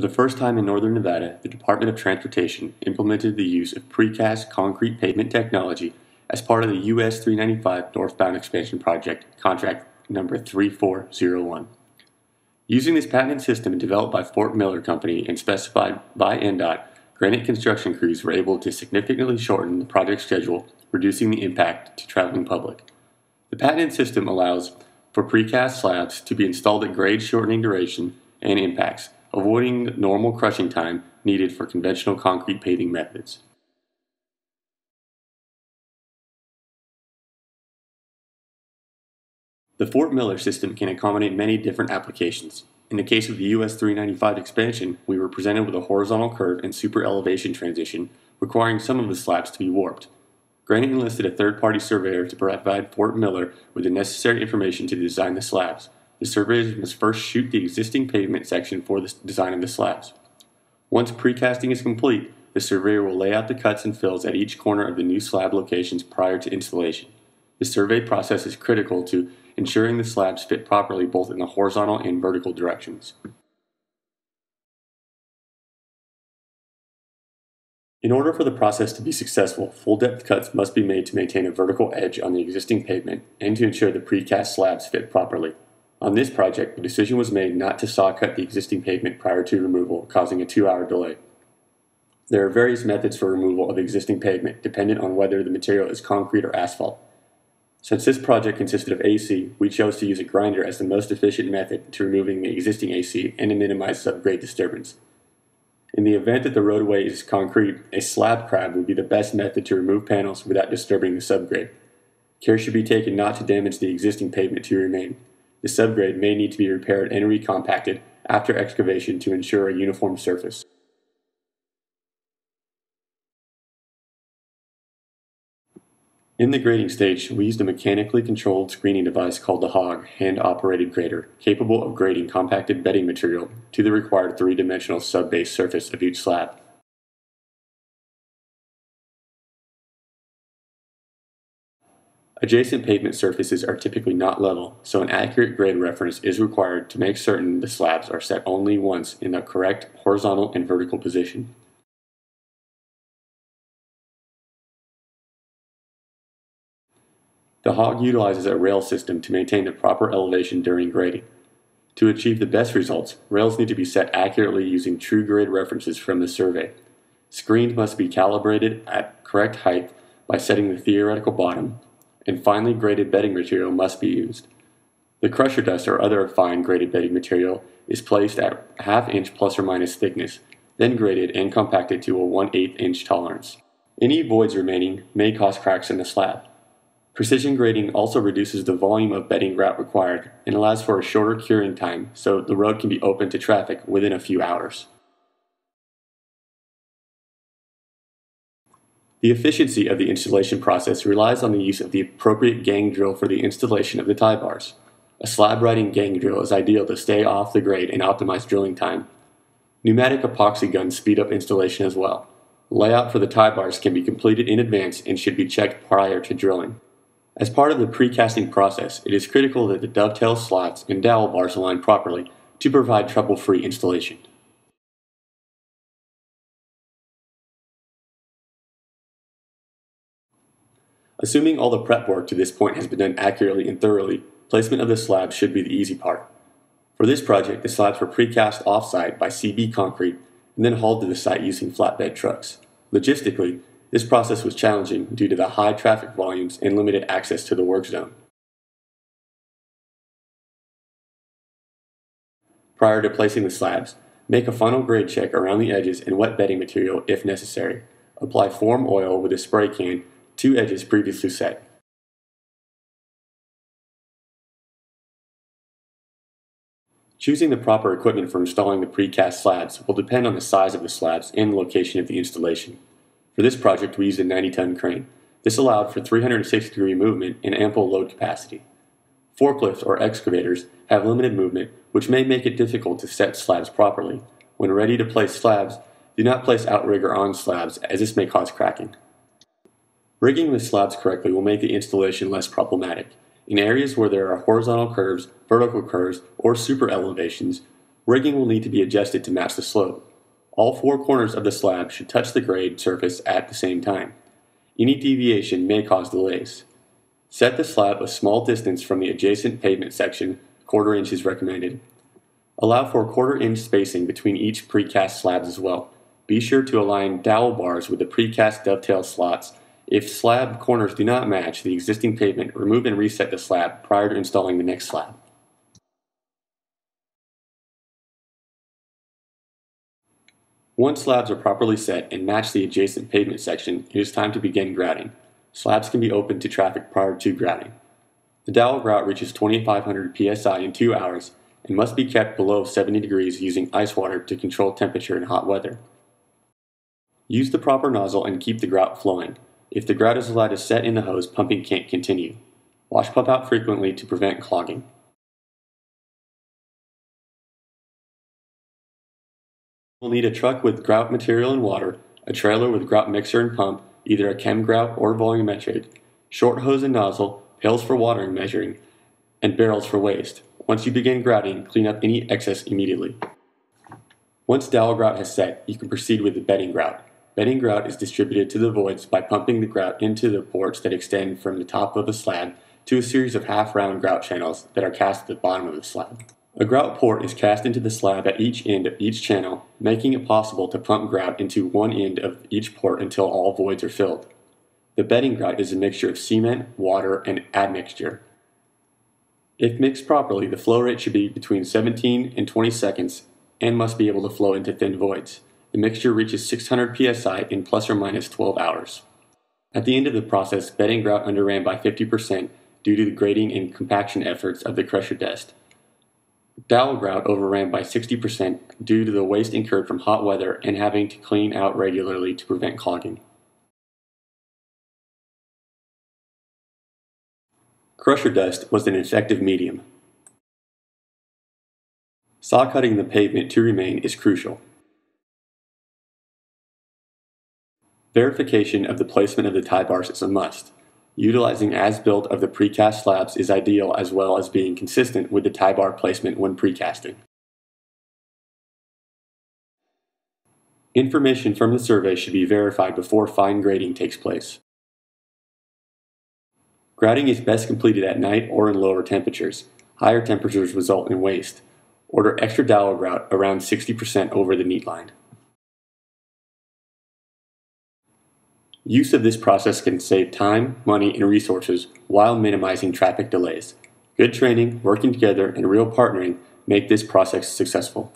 For the first time in northern Nevada, the Department of Transportation implemented the use of precast concrete pavement technology as part of the US 395 Northbound Expansion Project, contract number 3401. Using this patented system developed by Fort Miller Company and specified by NDOT, granite construction crews were able to significantly shorten the project schedule, reducing the impact to traveling public. The patented system allows for precast slabs to be installed at grade shortening duration and impacts, avoiding the normal crushing time needed for conventional concrete paving methods. The Fort Miller system can accommodate many different applications. In the case of the US 395 expansion, we were presented with a horizontal curve and super elevation transition, requiring some of the slabs to be warped. Granite enlisted a third-party surveyor to provide Fort Miller with the necessary information to design the slabs. The surveyors must first shoot the existing pavement section for the design of the slabs. Once precasting is complete, the surveyor will lay out the cuts and fills at each corner of the new slab locations prior to installation. The survey process is critical to ensuring the slabs fit properly both in the horizontal and vertical directions. In order for the process to be successful, full-depth cuts must be made to maintain a vertical edge on the existing pavement and to ensure the precast slabs fit properly. On this project, the decision was made not to saw cut the existing pavement prior to removal, causing a 2-hour delay. There are various methods for removal of existing pavement, dependent on whether the material is concrete or asphalt. Since this project consisted of AC, we chose to use a grinder as the most efficient method to removing the existing AC and to minimize subgrade disturbance. In the event that the roadway is concrete, a slab crab would be the best method to remove panels without disturbing the subgrade. Care should be taken not to damage the existing pavement to remain. The subgrade may need to be repaired and recompacted after excavation to ensure a uniform surface. In the grading stage, we used a mechanically controlled screening device called the HOG, hand-operated grader, capable of grading compacted bedding material to the required three-dimensional sub-base surface of each slab. Adjacent pavement surfaces are typically not level, so an accurate grade reference is required to make certain the slabs are set only once in the correct horizontal and vertical position. The HOG utilizes a rail system to maintain the proper elevation during grading. To achieve the best results, rails need to be set accurately using true grade references from the survey. Screens must be calibrated at correct height by setting the theoretical bottom, and finely graded bedding material must be used. The crusher dust or other fine graded bedding material is placed at ½ inch plus or minus thickness, then graded and compacted to a 1/8 inch tolerance. Any voids remaining may cause cracks in the slab. Precision grading also reduces the volume of bedding grout required and allows for a shorter curing time so the road can be open to traffic within a few hours. The efficiency of the installation process relies on the use of the appropriate gang drill for the installation of the tie bars. A slab-riding gang drill is ideal to stay off the grade and optimize drilling time. Pneumatic epoxy guns speed up installation as well. Layout for the tie bars can be completed in advance and should be checked prior to drilling. As part of the precasting process, it is critical that the dovetail slots and dowel bars align properly to provide trouble-free installation. Assuming all the prep work to this point has been done accurately and thoroughly, placement of the slabs should be the easy part. For this project, the slabs were precast off-site by CB Concrete and then hauled to the site using flatbed trucks. Logistically, this process was challenging due to the high traffic volumes and limited access to the work zone. Prior to placing the slabs, make a final grade check around the edges and wet bedding material if necessary. Apply form oil with a spray can to edges previously set. Choosing the proper equipment for installing the precast slabs will depend on the size of the slabs and the location of the installation. For this project, we used a 90-ton crane. This allowed for 360-degree movement and ample load capacity. Forklifts or excavators have limited movement, which may make it difficult to set slabs properly. When ready to place slabs, do not place outrigger on slabs, as this may cause cracking. Rigging the slabs correctly will make the installation less problematic. In areas where there are horizontal curves, vertical curves, or super elevations, Rigging will need to be adjusted to match the slope. All four corners of the slab should touch the grade surface at the same time. Any deviation may cause delays. Set the slab a small distance from the adjacent pavement section, quarter inch is recommended. Allow for quarter-inch spacing between each precast slabs as well. Be sure to align dowel bars with the precast dovetail slots. If slab corners do not match the existing pavement, remove and reset the slab prior to installing the next slab. Once slabs are properly set and match the adjacent pavement section, it is time to begin grouting. Slabs can be opened to traffic prior to grouting. The dowel grout reaches 2,500 psi in 2 hours and must be kept below 70 degrees using ice water to control temperature in hot weather. Use the proper nozzle and keep the grout flowing. If the grout is allowed to set in the hose, pumping can't continue. Wash pump out frequently to prevent clogging. You'll need a truck with grout material and water, a trailer with grout mixer and pump, either a chem grout or volumetric, short hose and nozzle, pails for water and measuring, and barrels for waste. Once you begin grouting, clean up any excess immediately. Once dowel grout has set, you can proceed with the bedding grout. Bedding grout is distributed to the voids by pumping the grout into the ports that extend from the top of a slab to a series of half-round grout channels that are cast at the bottom of the slab. A grout port is cast into the slab at each end of each channel, making it possible to pump grout into one end of each port until all voids are filled. The bedding grout is a mixture of cement, water, and admixture. If mixed properly, the flow rate should be between 17 and 20 seconds and must be able to flow into thin voids. The mixture reaches 600 psi in plus or minus 12 hours. At the end of the process, bedding grout underran by 50% due to the grading and compaction efforts of the crusher dust. Dowel grout overran by 60% due to the waste incurred from hot weather and having to clean out regularly to prevent clogging. Crusher dust was an effective medium. Saw cutting the pavement to remain is crucial. Verification of the placement of the tie bars is a must. Utilizing as-built of the precast slabs is ideal as well as being consistent with the tie bar placement when precasting. Information from the survey should be verified before fine grading takes place. Grouting is best completed at night or in lower temperatures. Higher temperatures result in waste. Order extra dowel grout around 60% over the neat line. Use of this process can save time, money, and resources while minimizing traffic delays. Good training, working together, and real partnering make this process successful.